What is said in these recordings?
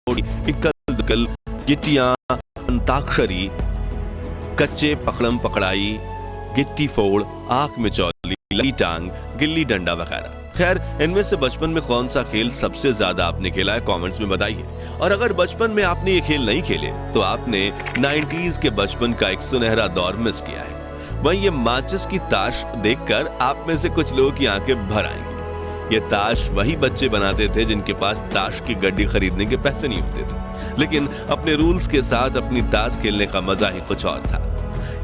इक्कल दुक्कल, गिट्टियां, अंताक्षरी, कच्चे पकड़म पकड़ाई, गिट्टी फोड़, आंख में चौली, लगी टांग, गिल्ली डंडा वगैरह। खैर, इनमें से बचपन में कौन सा खेल सबसे ज्यादा आपने खेला है, कमेंट्स में बताइए। और अगर बचपन में आपने ये खेल नहीं खेले तो आपने 90s के बचपन का एक सुनहरा दौर मिस किया है। वहीं ये माचिस की ताश देखकर आप में से कुछ लोगों की आंखें भर आएंगी। ये ताश वही बच्चे बनाते थे जिनके पास ताश की गड्डी खरीदने के पैसे नहीं होते थे, लेकिन अपने रूल्स के साथ अपनी ताश खेलने का मजा ही कुछ और था।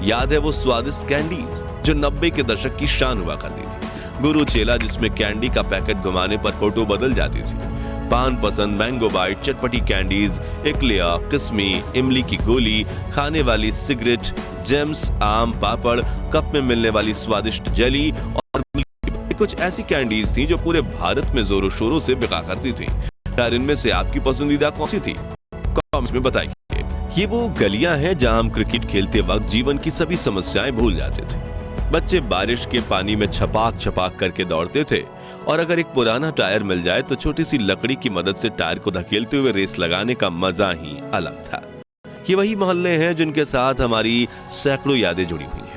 याद है वो स्वादिष्ट कैंडीज जो 90 के दशक की शान हुआ करती थी। गुरु चेला जिसमें कैंडी का पैकेट घुमाने पर फोटो बदल जाती थी। पान पसंद, मैंगो बाइट, चटपटी कैंडीज, एक्लिया, किस्मी, इमली की गोली, खाने वाली सिगरेट, जेम्स, आम पापड़, कप में मिलने वाली स्वादिष्ट जेली और कुछ ऐसी कैंडीज थी जो पूरे भारत में जोरों शोरों से बिका करती थी। यार, इनमें से आपकी पसंदीदा कौन सी थी, कमेंट्स में बताइए। ये वो गलियां हैं जहां हम क्रिकेट खेलते वक्त जीवन की सभी समस्याएं भूल जाते थे। बच्चे बारिश के पानी में छपाक छपाक करके दौड़ते थे और अगर एक पुराना टायर मिल जाए तो छोटी सी लकड़ी की मदद से टायर को धकेलते हुए रेस लगाने का मजा ही अलग था। ये वही मोहल्ले हैं जिनके साथ हमारी सैकड़ों यादें जुड़ी हुई हैं।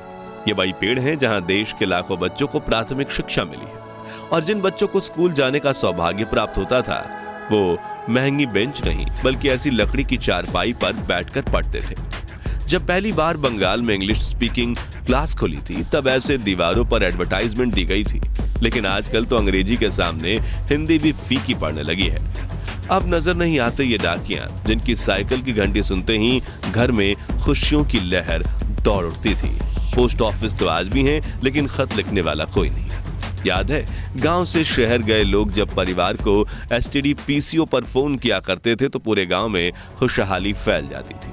ये वही पेड़ हैं जहां देश के लाखों बच्चों को प्राथमिक शिक्षा मिली है। और जिन बच्चों को स्कूल जाने का सौभाग्य प्राप्त होता था वो महंगी बेंच नहीं बल्कि ऐसी लकड़ी की चारपाई पर बैठकर पढ़ते थे। जब पहली बार बंगाल में इंग्लिश स्पीकिंग क्लास खुली थी तब ऐसे दीवारों पर एडवर्टाइजमेंट दी गई थी, लेकिन आजकल तो अंग्रेजी के सामने हिंदी भी फीकी पड़ने लगी है। अब नजर नहीं आते ये डाकियां जिनकी साइकिल की घंटी सुनते ही घर में खुशियों की लहर दौड़ उठती थी। पोस्ट ऑफिस तो आज भी हैं, लेकिन खत लिखने वाला कोई नहीं। याद है, गांव से शहर गए लोग जब परिवार को एसटीडी पीसीओ पर फोन किया करते थे तो पूरे गांव में खुशहाली फैल जाती थी।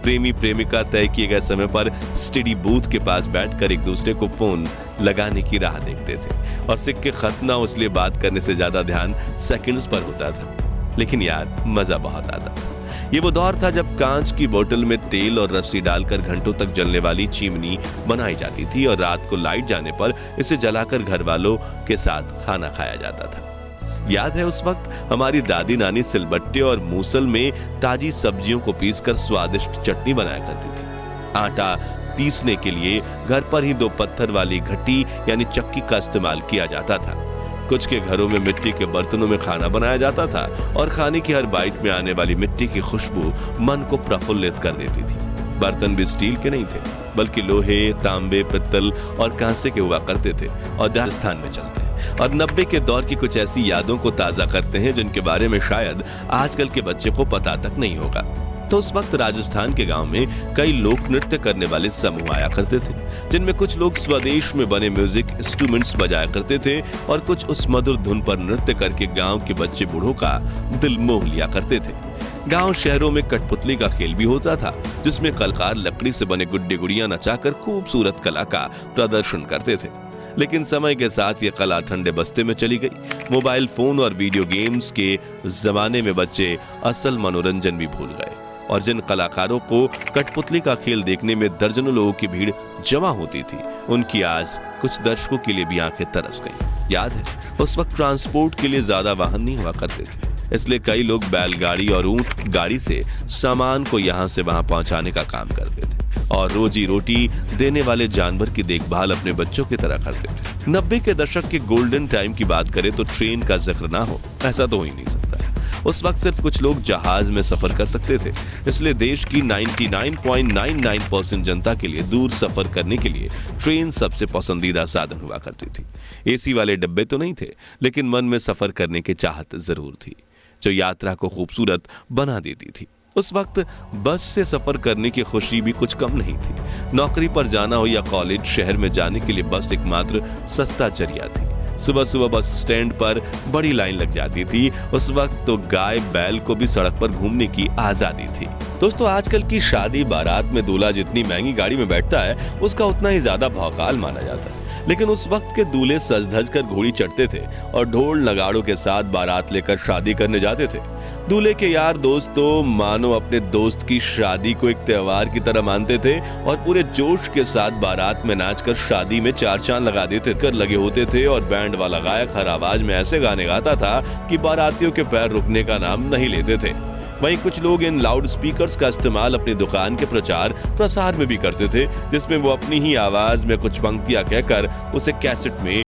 प्रेमी प्रेमिका तय किए गए समय पर एसटीडी बूथ के पास बैठकर एक दूसरे को फोन लगाने की राह देखते थे और सिक्के खत ना इसलिए बात करने से ज्यादा ध्यान सेकंड्स पर होता था। लेकिन यार, मजा बहुत आता। ये वो दौर था जब कांच की बोतल में तेल और रस्सी डालकर घंटों तक जलने वाली चिमनी बनाई जाती थी और रात को लाइट जाने पर इसे जलाकर घर वालों के साथ खाना खाया जाता था। याद है, उस वक्त हमारी दादी नानी सिलबट्टे और मूसल में ताजी सब्जियों को पीसकर स्वादिष्ट चटनी बनाया करती थी। आटा पीसने के लिए घर पर ही 2 पत्थर वाली घट्टी यानी चक्की का इस्तेमाल किया जाता था। कुछ के घरों में मिट्टी के बर्तनों में खाना बनाया जाता था और खाने की हर बाइट में आने वाली मिट्टी की खुशबू मन को प्रफुल्लित कर देती थी। बर्तन भी स्टील के नहीं थे बल्कि लोहे, तांबे, पित्तल और कांसे के हुआ करते थे और राजस्थान में चलते हैं। और 90 के दौर की कुछ ऐसी यादों को ताजा करते हैं जिनके बारे में शायद आजकल के बच्चे को पता तक नहीं होगा। तो उस वक्त राजस्थान के गांव में कई लोक नृत्य करने वाले समूह आया करते थे, जिनमें कुछ लोग स्वदेश में बने म्यूजिक इंस्ट्रूमेंट्स बजाया करते थे और कुछ उस मधुर धुन पर नृत्य करके गांव के बच्चे बूढ़ों का दिल मोह लिया करते थे। गांव शहरों में कठपुतली का खेल भी होता था, जिसमें कलाकार लकड़ी से बने गुड्डे गुड़ियां नचाकर खूबसूरत कला का प्रदर्शन करते थे। लेकिन समय के साथ ये कला ठंडे बस्ते में चली गई। मोबाइल फोन और वीडियो गेम्स के जमाने में बच्चे असल मनोरंजन भी भूल गए और जिन कलाकारों को कठपुतली का खेल देखने में दर्जनों लोगों की भीड़ जमा होती थी, उनकी आज कुछ दर्शकों के लिए भी आंखें तरस गई। याद है, उस वक्त ट्रांसपोर्ट के लिए ज्यादा वाहन नहीं हुआ करते थे, इसलिए कई लोग बैलगाड़ी और ऊंट गाड़ी से सामान को यहां से वहां पहुंचाने का काम करते थे और रोजी रोटी देने वाले जानवर की देखभाल अपने बच्चों की तरह करते थे। 90 के दशक के गोल्डन टाइम की बात करें तो ट्रेन का जिक्र ना हो ऐसा तो हो ही नहीं सकता। उस वक्त सिर्फ कुछ लोग जहाज में सफर कर सकते थे, इसलिए देश की 99.99% जनता के लिए दूर सफर करने के लिए ट्रेन सबसे पसंदीदा साधन हुआ करती थी। एसी वाले डब्बे तो नहीं थे, लेकिन मन में सफर करने की चाहत जरूर थी जो यात्रा को खूबसूरत बना देती थी। उस वक्त बस से सफर करने की खुशी भी कुछ कम नहीं थी। नौकरी पर जाना हो या कॉलेज, शहर में जाने के लिए बस एकमात्र सस्ता जरिया थी। सुबह सुबह बस स्टैंड पर बड़ी लाइन लग जाती थी। उस वक्त तो गाय बैल को भी सड़क पर घूमने की आजादी थी। दोस्तों, आजकल की शादी बारात में दूल्हा जितनी महंगी गाड़ी में बैठता है उसका उतना ही ज्यादा भौकाल माना जाता है, लेकिन उस वक्त के दूल्हे सज धज कर घोड़ी चढ़ते थे और ढोल नगाड़ों के साथ बारात लेकर शादी करने जाते थे। दूल्हे के यार दोस्त तो मानो अपने दोस्त की शादी को एक त्योहार की तरह मानते थे और पूरे जोश के साथ बारात में नाचकर शादी में 4 चांद लगा देते कर लगे होते थे और बैंड वाला गायक हर आवाज में ऐसे गाने गाता था कि बारातियों के पैर रुकने का नाम नहीं लेते थे। वहीं कुछ लोग इन लाउड स्पीकर्स का इस्तेमाल अपनी दुकान के प्रचार प्रसार में भी करते थे, जिसमें वो अपनी ही आवाज में कुछ पंक्तियां कहकर उसे कैसेट में